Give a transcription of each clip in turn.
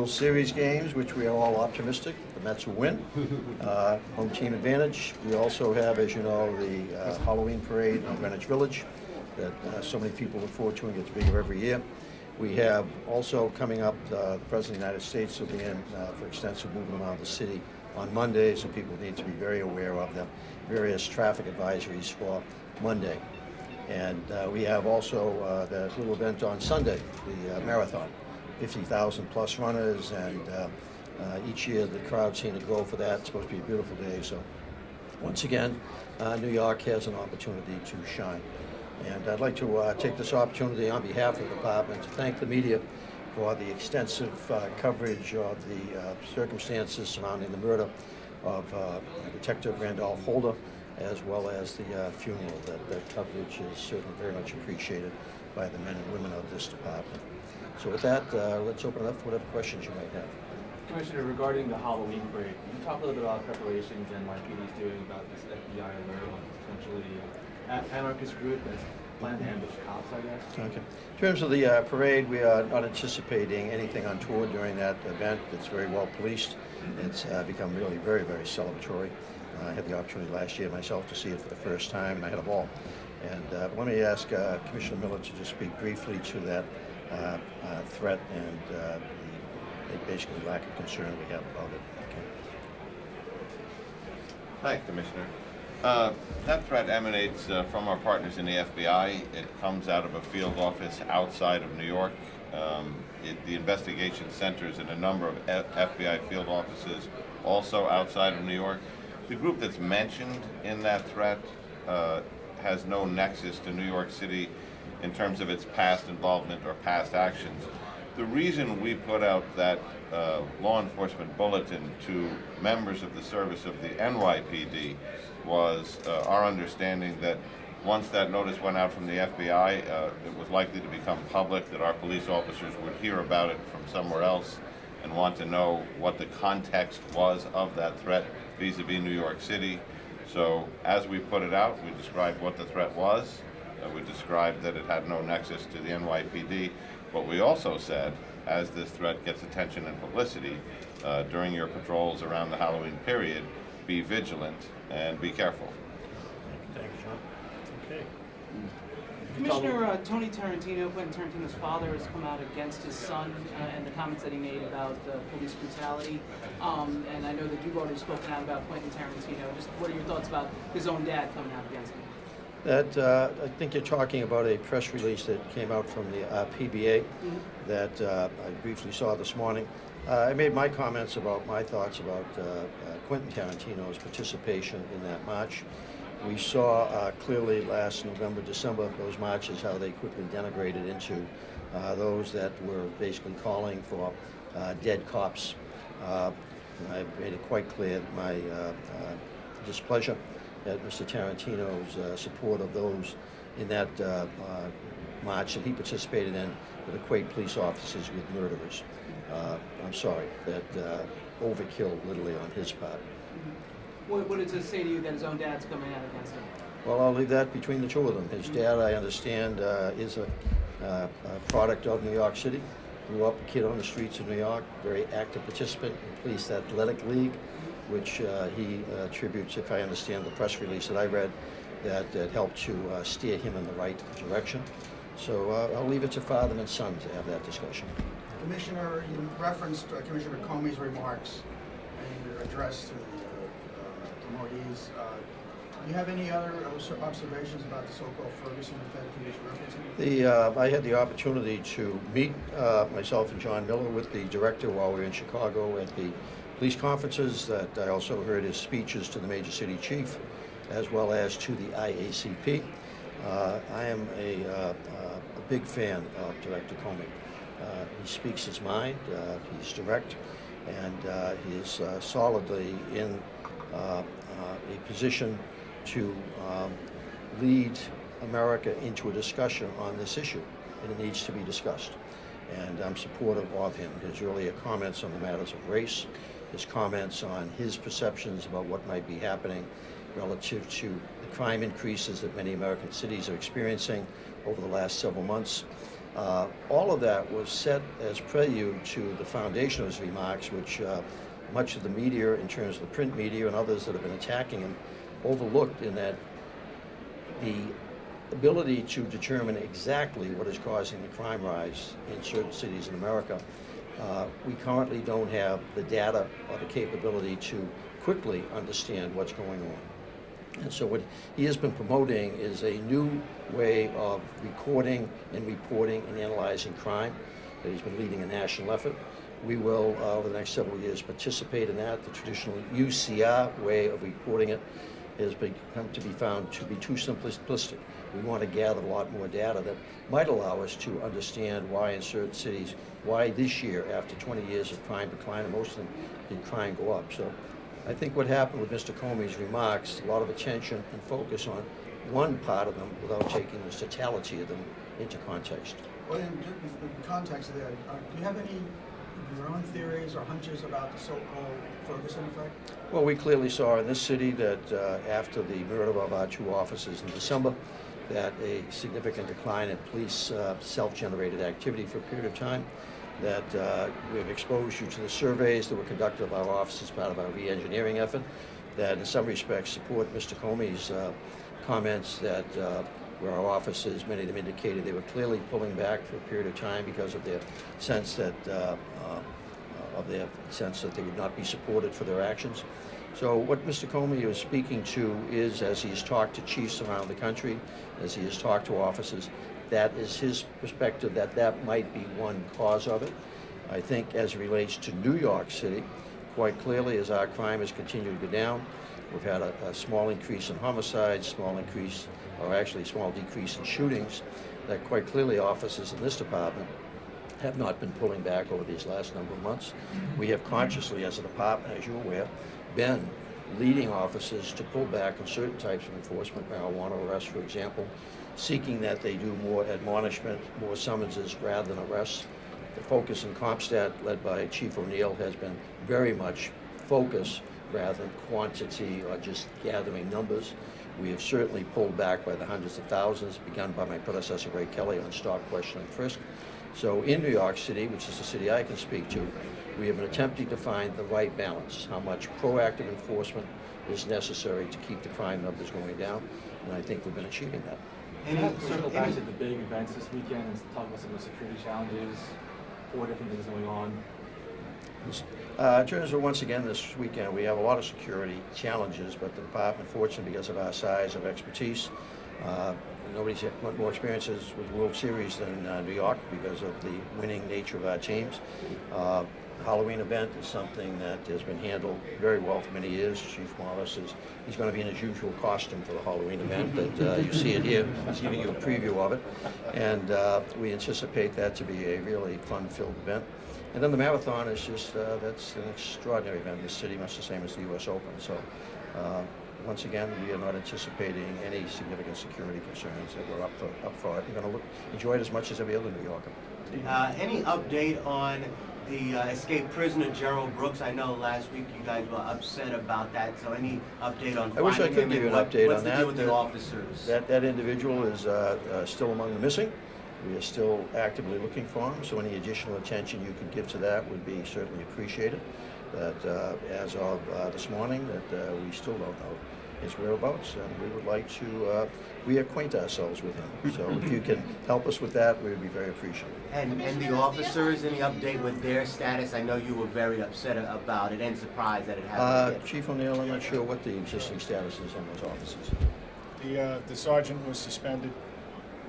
World Series games, which we are all optimistic the Mets will win. Home team advantage. We also have, as you know, the Halloween parade in Greenwich Village that so many people look forward to and gets bigger every year. We have also coming up, the President of the United States will be in for extensive movement around the city on Monday, so people need to be very aware of the various traffic advisories for Monday. And we have also that little event on Sunday, the marathon, 50,000 plus runners, and each year the crowd seem to go for that. It's supposed to be a beautiful day, so once again, New York has an opportunity to shine. And I'd like to take this opportunity on behalf of the department to thank the media for the extensive coverage of the circumstances surrounding the murder of Detective Randolph Holder, as well as the funeral. That coverage is certainly very much appreciated by the men and women of this department. So with that, let's open it up for whatever questions you might have. Commissioner, regarding the Halloween parade, can you talk a little bit about preparations NYPD is doing about this FBI alert on potentially anarchist group that's planned to ambush cops, I guess? Okay. In terms of the parade, we are not anticipating anything untoward during that event. It's very well policed. It's become really very, very celebratory. I had the opportunity last year myself to see it for the first time, and I had a ball. And let me ask Commissioner Miller to just speak briefly to that threat and the basically lack of concern we have about it. Okay. Hi, Commissioner. That threat emanates from our partners in the FBI. It comes out of a field office outside of New York. The investigation centers in a number of FBI field offices also outside of New York. The group that's mentioned in that threat has no nexus to New York City in terms of its past involvement or past actions. The reason we put out that law enforcement bulletin to members of the service of the NYPD was our understanding that once that notice went out from the FBI, it was likely to become public, that our police officers would hear about it from somewhere else and want to know what the context was of that threat vis-a-vis New York City. So as we put it out, we described what the threat was. We described that it had no nexus to the NYPD. But we also said, as this threat gets attention and publicity during your patrols around the Halloween period, be vigilant and be careful. Thank you, John. Okay. Commissioner, Tony Tarantino, Quentin Tarantino's father, has come out against his son and the comments that he made about police brutality. And I know that you've already spoken out about Quentin Tarantino. Just what are your thoughts about his own dad coming out against him? That I think you're talking about a press release that came out from the PBA that I briefly saw this morning. I made my comments about my thoughts about Quentin Tarantino's participation in that march. We saw clearly last November, December, those marches, how they quickly denigrated into those that were basically calling for dead cops. I made it quite clear my displeasure at Mr. Tarantino's support of those in that march that he participated in that equate police officers with murderers. I'm sorry, that overkill literally on his part. What does it say to you that his own dad's coming out against him? Well, I'll leave that between the two of them. His dad, I understand, is a product of New York City. Grew up a kid on the streets of New York, very active participant in the Police Athletic League, which he attributes, if I understand the press release that I read, that helped to steer him in the right direction. So I'll leave it to father and son to have that discussion. Commissioner, you referenced Commissioner Comey's remarks in your address to the promotees. Do you have any other observations about the so-called Ferguson effect he was referencing? I had the opportunity to meet myself and John Miller with the director while we were in Chicago at the police conferences. That I also heard his speeches to the major city chief, as well as to the IACP. I am a big fan of Director Comey. He speaks his mind, he's direct, and he is solidly in a position to lead America into a discussion on this issue, and it needs to be discussed. And I'm supportive of him. His earlier comments on the matters of race, his comments on his perceptions about what might be happening relative to the crime increases that many American cities are experiencing over the last several months, All of that was set as prelude to the foundation of his remarks, which much of the media, in terms of the print media and others that have been attacking him, overlooked, in that the ability to determine exactly what is causing the crime rise in certain cities in America. We currently don't have the data or the capability to quickly understand what's going on. And so what he has been promoting is a new way of recording and reporting and analyzing crime, that he's been leading a national effort. We will, over the next several years, participate in that. The traditional UCR way of reporting it has become to be found to be too simplistic. We want to gather a lot more data that might allow us to understand why in certain cities, why this year, after 20 years of crime decline, and most of them did crime go up. So I think what happened with Mr. Comey's remarks, a lot of attention and focus on one part of them without taking the totality of them into context. Well, in context of that, do you have any of your own theories or hunches about the so-called Ferguson effect? Well, we clearly saw in this city that after the murder of our two officers in December, that a significant decline in police self-generated activity for a period of time, that we have exposed you to the surveys that were conducted of our officers as part of our re-engineering effort, that in some respects support Mr. Comey's comments that where our officers, many of them indicated they were clearly pulling back for a period of time because of their sense that they would not be supported for their actions. So what Mr. Comey is speaking to is, as he's talked to chiefs around the country, as he has talked to officers, that is his perspective, that might be one cause of it. I think as it relates to New York City, quite clearly, as our crime has continued to go down, we've had a small increase in homicides, small decrease in shootings, that quite clearly officers in this department have not been pulling back over these last number of months. We have consciously, as a department, as you're aware, been leading officers to pull back on certain types of enforcement, marijuana arrests, for example, seeking that they do more admonishment, more summonses rather than arrests. The focus in CompStat, led by Chief O'Neill, has been very much focus rather than quantity or just gathering numbers. We have certainly pulled back by the hundreds of thousands, begun by my predecessor, Ray Kelly, on stop, question, and frisk. So in New York City, which is the city I can speak to, we have been attempting to find the right balance, how much proactive enforcement is necessary to keep the crime numbers going down, and I think we've been achieving that. Circle back to the big events this weekend and talk about some of the security challenges, 4 different things going on. In terms of, once again, this weekend, we have a lot of security challenges, but the department, fortunately, because of our size of expertise, nobody's had more experiences with the World Series than New York because of the winning nature of our teams. Halloween event is something that has been handled very well for many years. Chief Morris he's going to be in his usual costume for the Halloween event, but you see it here. He's giving you a preview of it, and we anticipate that to be a really fun-filled event. And then the marathon is just, that's an extraordinary event in the city, much the same as the U.S. Open. So once again, we are not anticipating any significant security concerns that we're up for it. We're going to enjoy it as much as every other New Yorker. Any update on the escaped prisoner Gerald Brooks? I know last week you guys were upset about that, so any update on finding him? I wish I could give you an update what's on the that. deal with the officers? That individual is still among the missing. We are still actively looking for him, so any additional attention you could give to that would be certainly appreciated. That as of this morning, that we still don't know his whereabouts, and we would like to reacquaint ourselves with him. So if you can help us with that, we would be very appreciative. And the officers, any update with their status? I know you were very upset about it and surprised that it happened. Chief O'Neill, I'm not sure what the existing status is on those officers. The sergeant was suspended,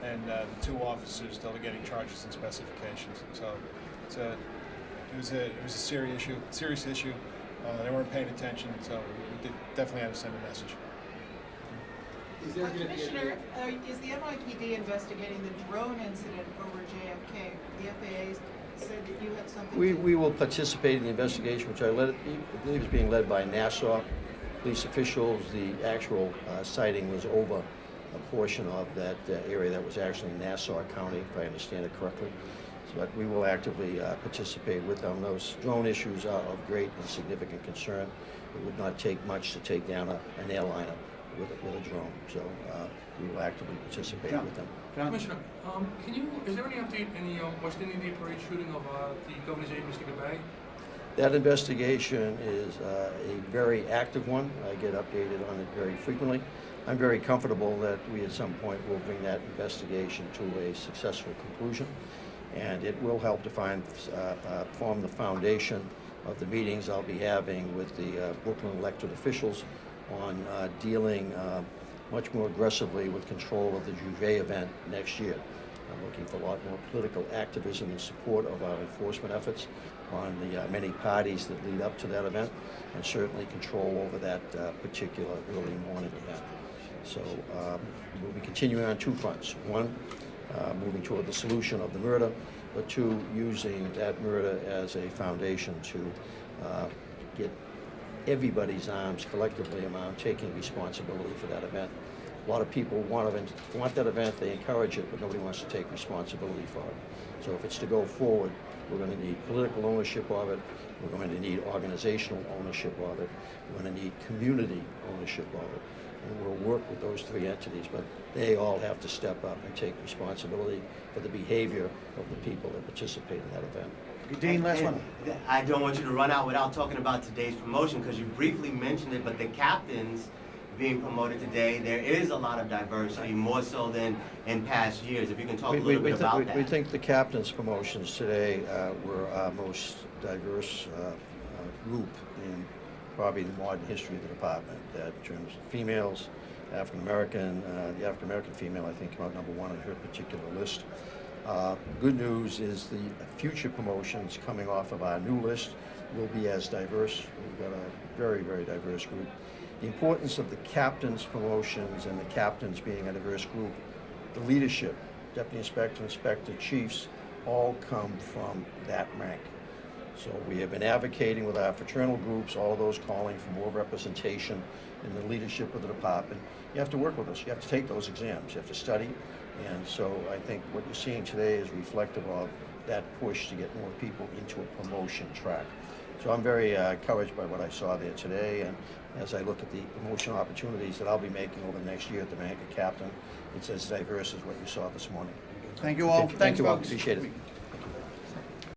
and the 2 officers still are getting charges and specifications. So it was a serious issue. They weren't paying attention, so we definitely had to send a message. Commissioner, is the NYPD investigating the drone incident over JFK? The FAA said that you had something. We will participate in the investigation, which I believe is being led by Nassau police officials. The actual sighting was over a portion of that area that was actually in Nassau County, if I understand it correctly. But we will actively participate with them. Those drone issues are of great and significant concern. It would not take much to take down an airliner with a drone. So we will actively participate with them. Commissioner, is there any update in the West Indian Day Parade shooting of the governor's aide, Mr. Gabay? That investigation is a very active one. I get updated on it very frequently. I'm very comfortable that we at some point will bring that investigation to a successful conclusion, and it will help to form the foundation of the meetings I'll be having with the Brooklyn elected officials on dealing much more aggressively with control of the Juve event next year. I'm looking for a lot more political activism and support of our enforcement efforts on the many parties that lead up to that event, and certainly control over that particular early morning event. So we'll be continuing on two fronts. One, moving toward the solution of the murder, but two, using that murder as a foundation to get everybody's arms collectively around taking responsibility for that event. A lot of people want that event, they encourage it, but nobody wants to take responsibility for it. So if it's to go forward, we're going to need political ownership of it, we're going to need organizational ownership of it, we're going to need community ownership of it. And we'll work with those three entities, but they all have to step up and take responsibility for the behavior of the people that participate in that event. Dean, last one. I don't want you to run out without talking about today's promotion, because you briefly mentioned it, but the captains being promoted today, there is a lot of diversity, more so than in past years. If you can talk a little bit about that. We think the captain's promotions today were our most diverse group in probably the modern history of the department. That in terms of females, African American, the African American female I think came out number one on her particular list. Good news is the future promotions coming off of our new list will be as diverse. We've got a very, very diverse group. The importance of the captain's promotions and the captains being a diverse group, the leadership, deputy inspector, inspector, chiefs, all come from that rank. So we have been advocating with our fraternal groups, all of those calling for more representation in the leadership of the department. You have to work with us. You have to take those exams. You have to study. And so I think what you're seeing today is reflective of that push to get more people into a promotion track. So I'm very encouraged by what I saw there today, and as I look at the promotion opportunities that I'll be making over the next year at the rank of captain, it's as diverse as what you saw this morning. Thank you all. Thank Thanks, you all. folks. Appreciate it.